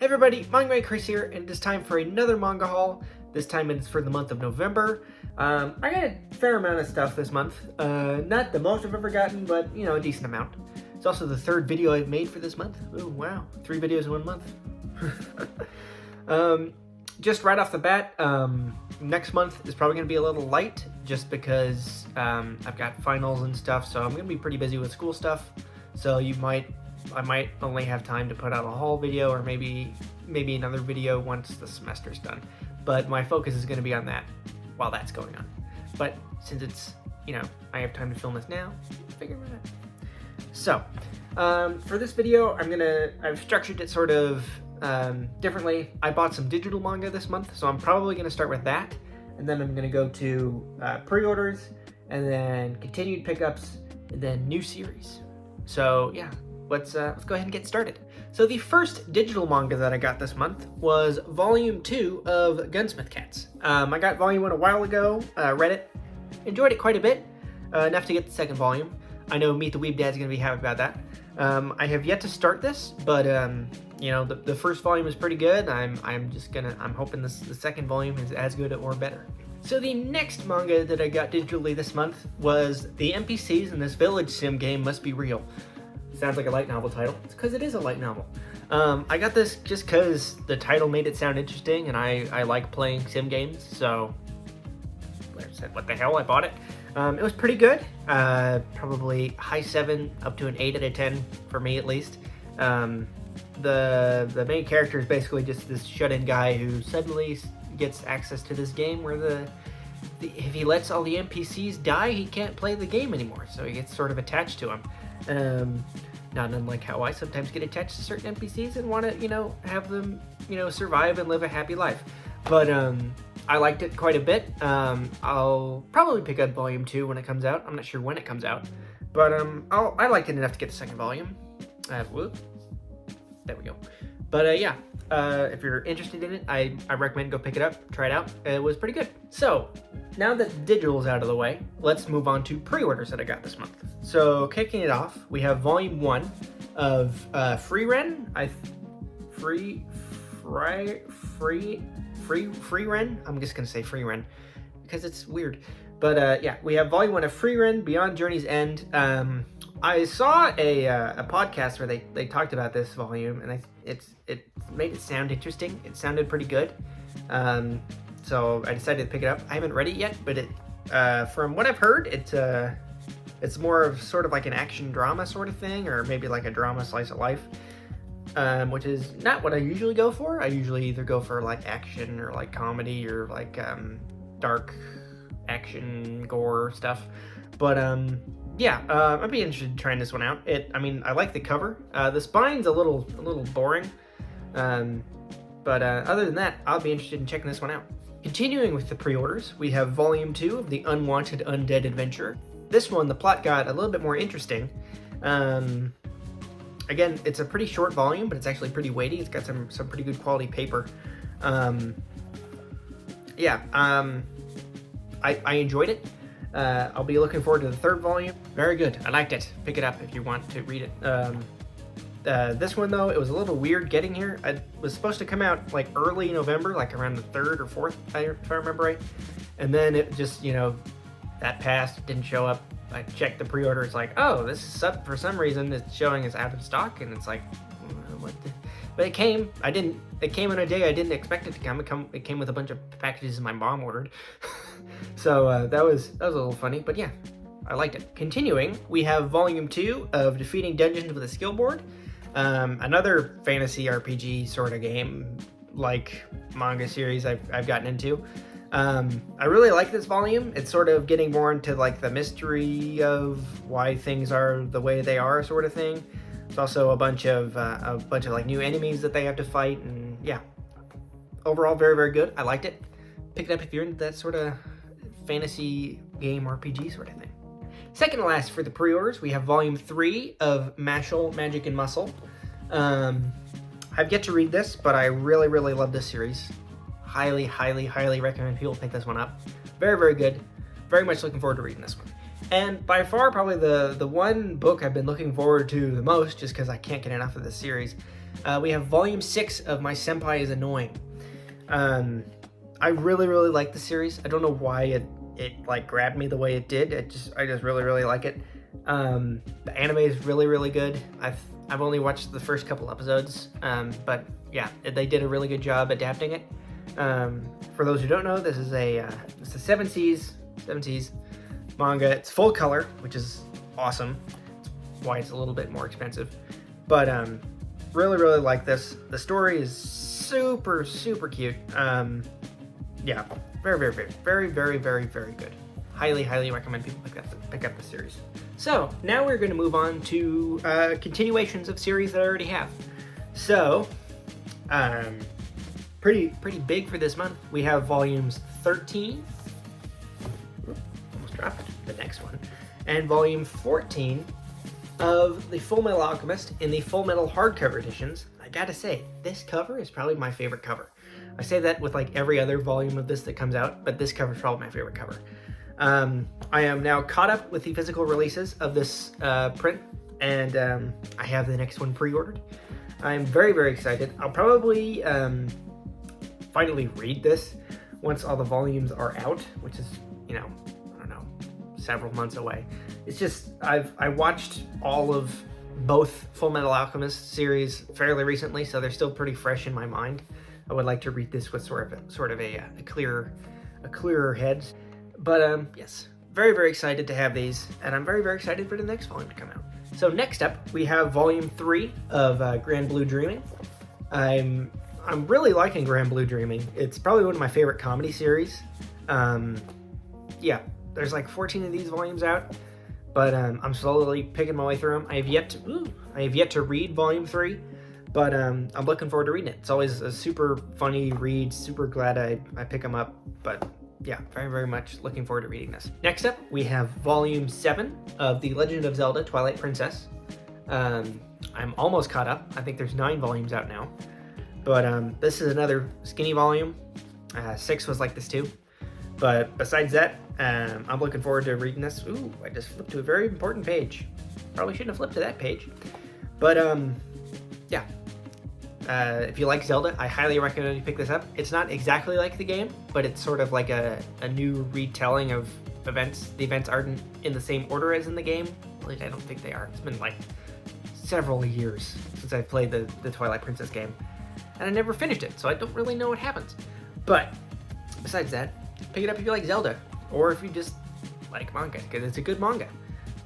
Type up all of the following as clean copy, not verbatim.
everybody, Manga Chris here, and it is time for another manga haul. This time it's for the month of November. I got a fair amount of stuff this month. Not the most I've ever gotten, but, you know, a decent amount. It's also the third video I've made for this month. Ooh, wow. 3 videos in 1 month. Just right off the bat, next month is probably going to be a little light, just because I've got finals and stuff, so I'm going to be pretty busy with school stuff. So I might only have time to put out a haul video, or maybe another video once the semester's done. But my focus is going to be on that while that's going on. But since it's, you know, I have time to film this now, figure it out. So, for this video, I've structured it sort of differently. I bought some digital manga this month, so I'm probably going to start with that. And then I'm going to go to pre-orders, and then continued pickups, and then new series. So yeah, let's go ahead and get started. So the first digital manga that I got this month was Volume 2 of Gunsmith Cats. I got Volume 1 a while ago, read it, enjoyed it quite a bit, enough to get the second volume. I know Meet the Weeb Dad's gonna be happy about that. I have yet to start this, but you know, the first volume is pretty good. I'm hoping the second volume is as good or better. So the next manga that I got digitally this month was The NPCs in this village sim game must be real. Sounds like a light novel title. It's because it is a light novel. I got this just because the title made it sound interesting, and I like playing sim games, so I said, what the hell, I bought it. It was pretty good. Probably high 7 up to an 8 out of 10 for me, at least. The main character is basically just this shut-in guy who suddenly gets access to this game where if he lets all the NPCs die, he can't play the game anymore, so he gets sort of attached to them. Not unlike how I sometimes get attached to certain NPCs and want to, you know, have them, you know, survive and live a happy life. But I liked it quite a bit. I'll probably pick up Volume 2 when it comes out. I'm not sure when it comes out, but I liked it enough to get the second volume. Whoop. There we go. But yeah, if you're interested in it, I recommend go pick it up, try it out. It was pretty good. So now that digital's out of the way, let's move on to pre-orders that I got this month. So kicking it off, we have Volume 1 of Free Ren. Free Ren. I'm just gonna say Free Ren because it's weird. But yeah, we have Volume 1 of Free Ren Beyond Journey's End. I saw a podcast where they talked about this volume, and it made it sound interesting. It sounded pretty good. So I decided to pick it up. I haven't read it yet, but from what I've heard, it's more of sort of like an action drama sort of thing, or maybe like a drama slice of life, which is not what I usually go for. I usually either go for like action or like comedy or like dark action gore stuff. But yeah, I'd be interested in trying this one out. I mean, I like the cover. The spine's a little boring, but other than that, I'll be interested in checking this one out. Continuing with the pre-orders, we have Volume 2 of the Unwanted Undead adventure. This one, the plot got a little bit more interesting. Again, it's a pretty short volume, but it's actually pretty weighty. It's got some pretty good quality paper. Yeah, I enjoyed it. I'll be looking forward to the third volume. Very good. I liked it. Pick it up if you want to read it. This one, though, it was a little weird getting here. It was supposed to come out like early November, like around the 3rd or 4th, if I remember right. And then it just, you know, that passed, didn't show up. I checked the pre-order. It's like, oh, this is for some reason it's showing as out of stock, and it's like, what the? But it came. It came in a day I didn't expect it to come. It came with a bunch of packages my mom ordered. So that was a little funny, but yeah, I liked it. Continuing, we have Volume 2 of Defeating Dungeons with a Skill Board. Another fantasy RPG sort of game, like manga series I've gotten into. I really like this volume. It's sort of getting more into like the mystery of why things are the way they are, sort of thing. It's also a bunch of like new enemies that they have to fight, and yeah, overall very, very good. I liked it. Pick it up if you're into that sort of fantasy game RPG sort of thing. Second to last for the pre-orders, we have Volume 3 of Mashal, Magic and Muscle. I've yet to read this, but I really, really love this series. Highly, highly, highly recommend people pick this one up. Very, very good. Very much looking forward to reading this one. And by far, probably the one book I've been looking forward to the most, just because I can't get enough of this series, we have volume 6 of My Senpai is Annoying. I really, really like the series. I don't know why it like grabbed me the way it did. I just really, really like it. The anime is really, really good. I've only watched the first couple episodes, but yeah, they did a really good job adapting it. For those who don't know, this is it's a 7 Seas manga. It's full color, which is awesome. That's why it's a little bit more expensive. But really, really like this. The story is super, super cute. Yeah, very, very, very, very, very, very, very good. Highly, highly recommend people pick up the series. So now we're going to move on to continuations of series that I already have. So, pretty big for this month. We have volumes 13. Almost dropped the next one, and volume 14 of the Fullmetal Alchemist in the Fullmetal hardcover editions. I gotta say, this cover is probably my favorite cover. I say that with like every other volume of this that comes out, but this cover is probably my favorite cover. I am now caught up with the physical releases of this print, and I have the next one pre-ordered. I'm very, very excited. I'll probably finally read this once all the volumes are out, which is, I don't know, several months away. It's just, I watched all of both Fullmetal Alchemist series fairly recently, so they're still pretty fresh in my mind. I would like to read this with sort of a clearer head. But yes, very, very excited to have these, and I'm very, very excited for the next volume to come out. So next up, we have volume 3 of Grand Blue Dreaming. I'm really liking Grand Blue Dreaming. It's probably one of my favorite comedy series. Yeah, there's like 14 of these volumes out, but I'm slowly picking my way through them. I have yet to read volume 3, but I'm looking forward to reading it. It's always a super funny read. Super glad I pick them up, but yeah, very, very much looking forward to reading this. Next up, we have volume 7 of The Legend of Zelda: Twilight Princess. I'm almost caught up. I think there's 9 volumes out now, but this is another skinny volume. 6 was like this too, but besides that, I'm looking forward to reading this. Ooh, I just flipped to a very important page. Probably shouldn't have flipped to that page, but yeah. If you like Zelda, I highly recommend you pick this up. It's not exactly like the game, but it's sort of like a new retelling of events. The events aren't in the same order as in the game. At least I don't think they are. It's been like several years since I've played the Twilight Princess game, and I never finished it, so I don't really know what happens. But besides that, pick it up if you like Zelda, or if you just like manga, because it's a good manga.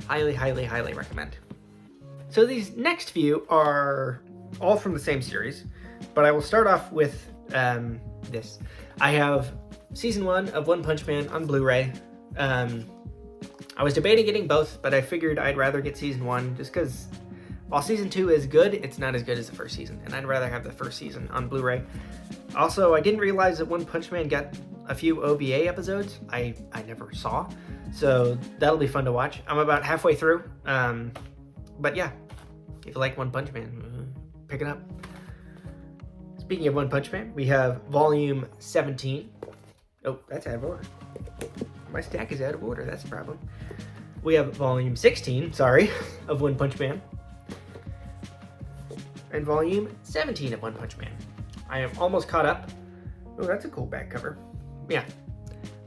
Highly, highly, highly recommend. So these next few are all from the same series, but I will start off with this. I have season 1 of One Punch Man on Blu-ray. I was debating getting both, but I figured I'd rather get season 1 just because while season 2 is good, it's not as good as the first season, and I'd rather have the first season on Blu-ray. Also, I didn't realize that One Punch Man got a few OVA episodes I never saw, so that'll be fun to watch. I'm about halfway through, but yeah, if you like One Punch Man, pick it up. Speaking of One Punch Man, we have volume 17. Oh, that's out of order. My stack is out of order, that's the problem. We have volume 16, of One Punch Man. And volume 17 of One Punch Man. I am almost caught up. Oh, that's a cool back cover. Yeah,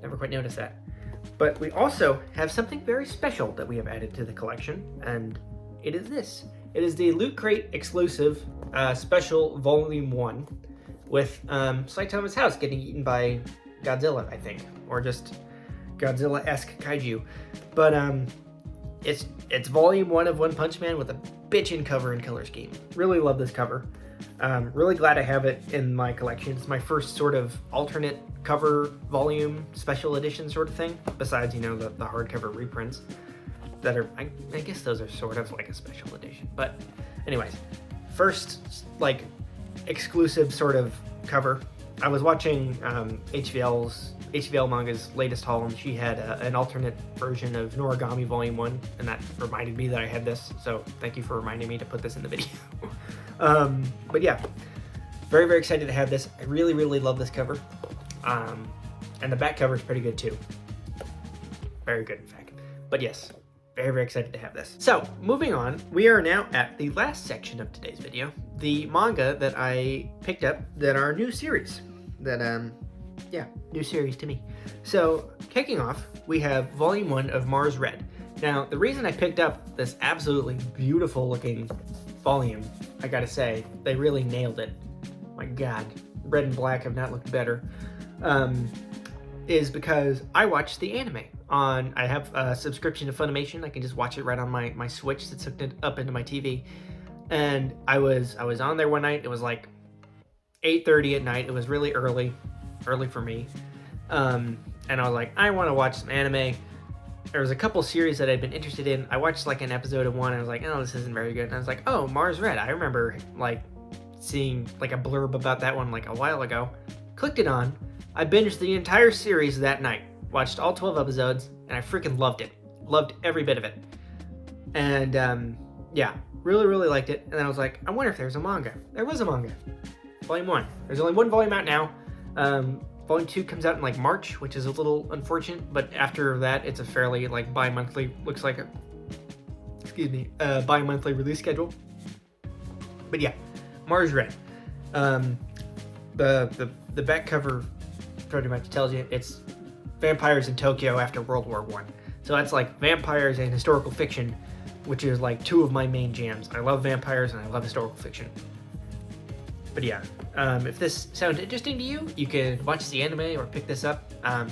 never quite noticed that. But we also have something very special that we have added to the collection, and it is this. It is the Loot Crate exclusive special volume 1 with Saitama's house getting eaten by Godzilla, I think, or just Godzilla-esque kaiju. But it's volume 1 of One Punch Man with a bitchin' cover and color scheme. Really love this cover. Really glad I have it in my collection. It's my first sort of alternate cover volume special edition sort of thing, besides, the hardcover reprints that are, I guess those are sort of like a special edition. But anyways, first like exclusive sort of cover. I was watching HVL Manga's latest haul, and she had an alternate version of Noragami Volume 1, and that reminded me that I had this, so thank you for reminding me to put this in the video. But yeah, very, very excited to have this. I really, really love this cover. And the back cover is pretty good too. Very good, in fact. But yes, very, very excited to have this. So, moving on, we are now at the last section of today's video, the manga that I picked up that are new series. New series to me. So, kicking off, we have Volume 1 of Mars Red. Now, the reason I picked up this absolutely beautiful looking volume, I gotta say, they really nailed it. My God, red and black have not looked better. Is because I watched the anime on. I have a subscription to Funimation. I can just watch it right on my Switch that's hooked up into my TV. And I was on there one night. It was like 8:30 at night. It was really early for me. And I was like, I want to watch some anime. There was a couple series that I'd been interested in. I watched like an episode of one. And I was like, oh, this isn't very good. And I was like, oh, Mars Red. I remember like seeing like a blurb about that one like a while ago. Clicked it on. I binged the entire series that night. Watched all 12 episodes, and I freaking loved it. Loved every bit of it. And really, really liked it. And then I was like, I wonder if there's a manga. There was a manga. Volume 1. There's only one volume out now. Volume 2 comes out in like March, which is a little unfortunate, but after that, it's a fairly like bi-monthly, looks like a bi-monthly release schedule. But yeah, Mars Red. The back cover pretty much tells you it's vampires in Tokyo after World War I. So that's like vampires and historical fiction, which is like two of my main jams. I love vampires and I love historical fiction. But yeah, if this sounds interesting to you, you can watch the anime or pick this up. I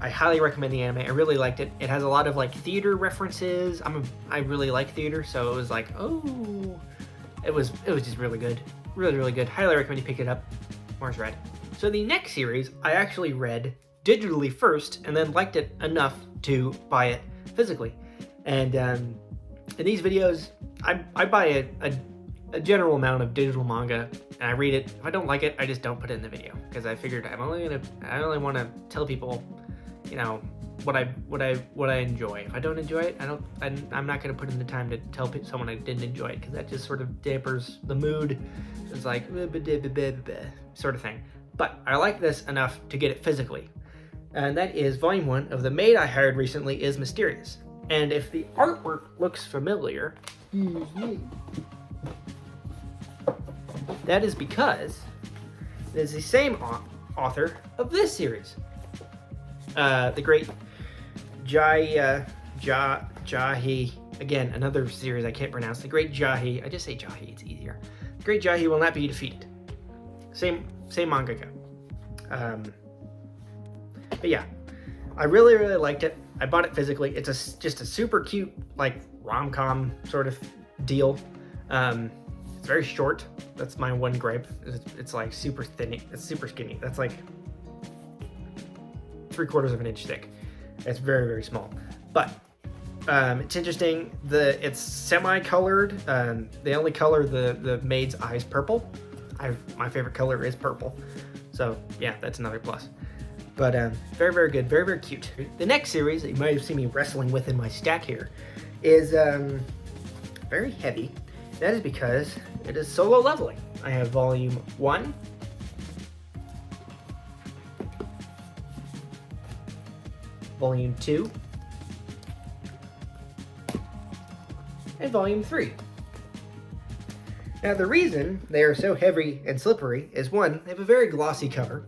highly recommend the anime. I really liked it. It has a lot of like theater references. I really like theater, so it was like, oh, it was just really good. Really, really good. Highly recommend you pick it up. Mars Red. So the next series, I actually read digitally first, and then liked it enough to buy it physically. And in these videos, I buy a general amount of digital manga, and I read it. If I don't like it, I just don't put it in the video, because I figured I only want to tell people, you know, what I enjoy. If I don't enjoy it, I'm not going to put in the time to tell someone I didn't enjoy it, because that just sort of dampers the mood. It's like sort of thing. But I like this enough to get it physically. And that is Volume 1 of The Maid I Hired Recently is Mysterious. And if the artwork looks familiar, that is because it is the same author of this series. The great Jahi, again, another series I can't pronounce. The great Jahi, I just say Jahi, it's easier. The great Jahi will not be defeated. Same mangaka. But yeah, I really, really liked it. I bought it physically. It's just a super cute, like, rom-com sort of deal. It's very short. That's my one gripe. It's like super thin. It's super skinny. That's like 3/4 of an inch thick. It's very, very small. But it's interesting. It's semi-colored. They only color the maid's eyes purple. My favorite color is purple. So yeah, that's another plus. But very, very good. Very, very cute. The next series that you might have seen me wrestling with in my stack here is very heavy. That is because it is solo leveling. I have Volume 1, Volume 2, and Volume 3. Now the reason they are so heavy and slippery is, one, they have a very glossy cover,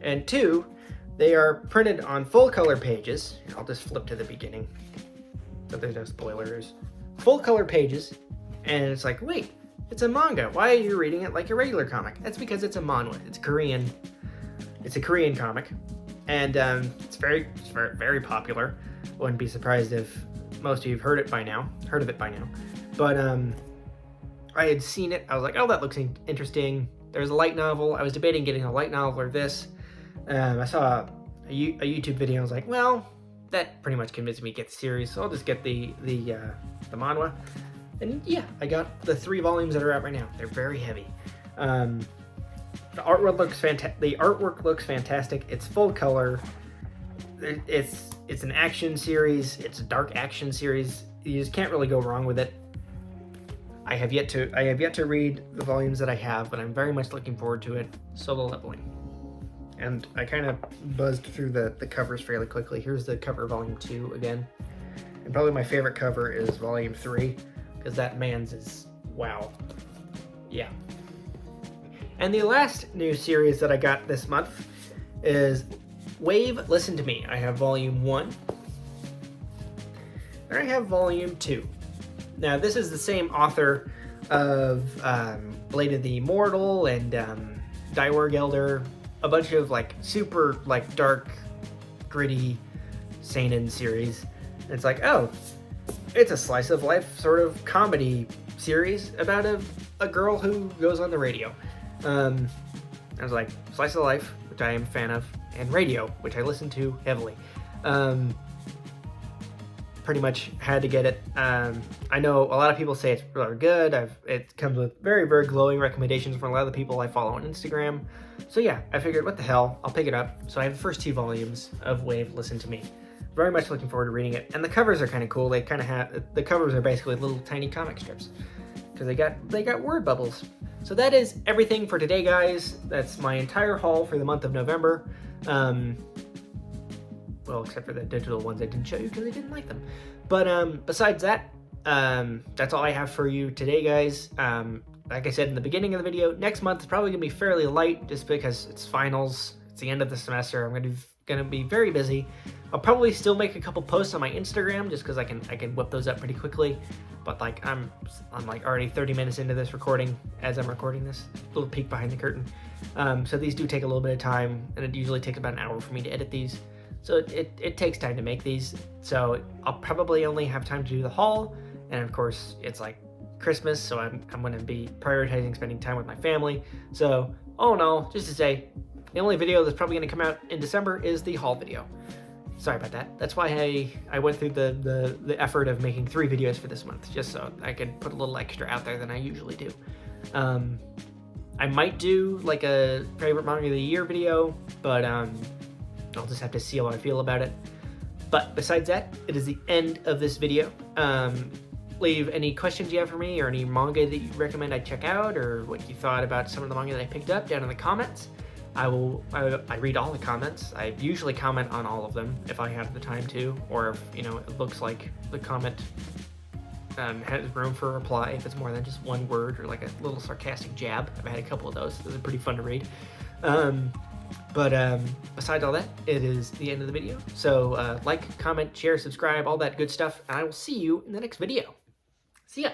and two, they are printed on full color pages. I'll just flip to the beginning so there's no spoilers. Full color pages, and it's like, wait, it's a manga. Why are you reading it like a regular comic? That's because it's a manhwa. It's Korean. It's a Korean comic, and it's very, very popular. Wouldn't be surprised if most of you have heard of it by now. But I had seen it. I was like, oh, that looks interesting. There's a light novel. I was debating getting a light novel or this. I saw a YouTube video. I was like, well, that pretty much convinced me to get the series, so I'll just get the manhwa. And yeah, I got the 3 volumes that are out right now. They're very heavy. The artwork looks fantastic. It's full color. It's an action series. It's a dark action series. You just can't really go wrong with it. I have yet to read the volumes that I have, but I'm very much looking forward to it. Solo leveling. And I kind of buzzed through the covers fairly quickly. Here's the cover, Volume 2 again. And probably my favorite cover is Volume 3, because that man's is wow. Yeah. And the last new series that I got this month is Wave Listen to Me. I have volume 1. And I have volume 2. Now, this is the same author of Blade of the Immortal and Diewar Gelder, a bunch of like super like dark, gritty seinen series. And it's like, oh, it's a slice of life sort of comedy series about a girl who goes on the radio. I was like, slice of life, which I am a fan of, and radio, which I listen to heavily. Pretty much had to get it. I know a lot of people say it's really good. It comes with very, very glowing recommendations from a lot of the people I follow on Instagram. So yeah, I figured, what the hell, I'll pick it up. So I have the first 2 volumes of Wave Listen to Me. Very much looking forward to reading it. And the covers are kind of cool. They kind of have, the covers are basically little tiny comic strips, because they got word bubbles. So that is everything for today, guys. That's my entire haul for the month of November. Well, except for the digital ones I didn't show you because I didn't like them. But besides that, that's all I have for you today, guys. Like I said in the beginning of the video, next month is probably gonna be fairly light just because it's finals. It's the end of the semester. I'm gonna be very busy. I'll probably still make a couple posts on my Instagram just because I can whip those up pretty quickly. But like I'm like already 30 minutes into this recording as I'm recording this. Little peek behind the curtain. So these do take a little bit of time, and it usually takes about an hour for me to edit these. So it takes time to make these. So I'll probably only have time to do the haul, and of course it's like Christmas, so I'm going to be prioritizing spending time with my family. So all in all, just to say, the only video that's probably going to come out in December is the haul video. Sorry about that. That's why I went through the effort of making 3 videos for this month, just so I could put a little extra out there than I usually do. I might do like a favorite manga of the year video, but I'll just have to see how I feel about it. But besides that, it is the end of this video. Leave any questions you have for me or any manga that you recommend I check out, or what you thought about some of the manga that I picked up down in the comments. I read all the comments. I usually comment on all of them if I have the time to, or if, you know, it looks like the comment has room for a reply if it's more than just one word or like a little sarcastic jab. I've had a couple of those. Those are pretty fun to read. But besides all that, it is the end of the video. So like, comment, share, subscribe, all that good stuff, and I will see you in the next video. See ya!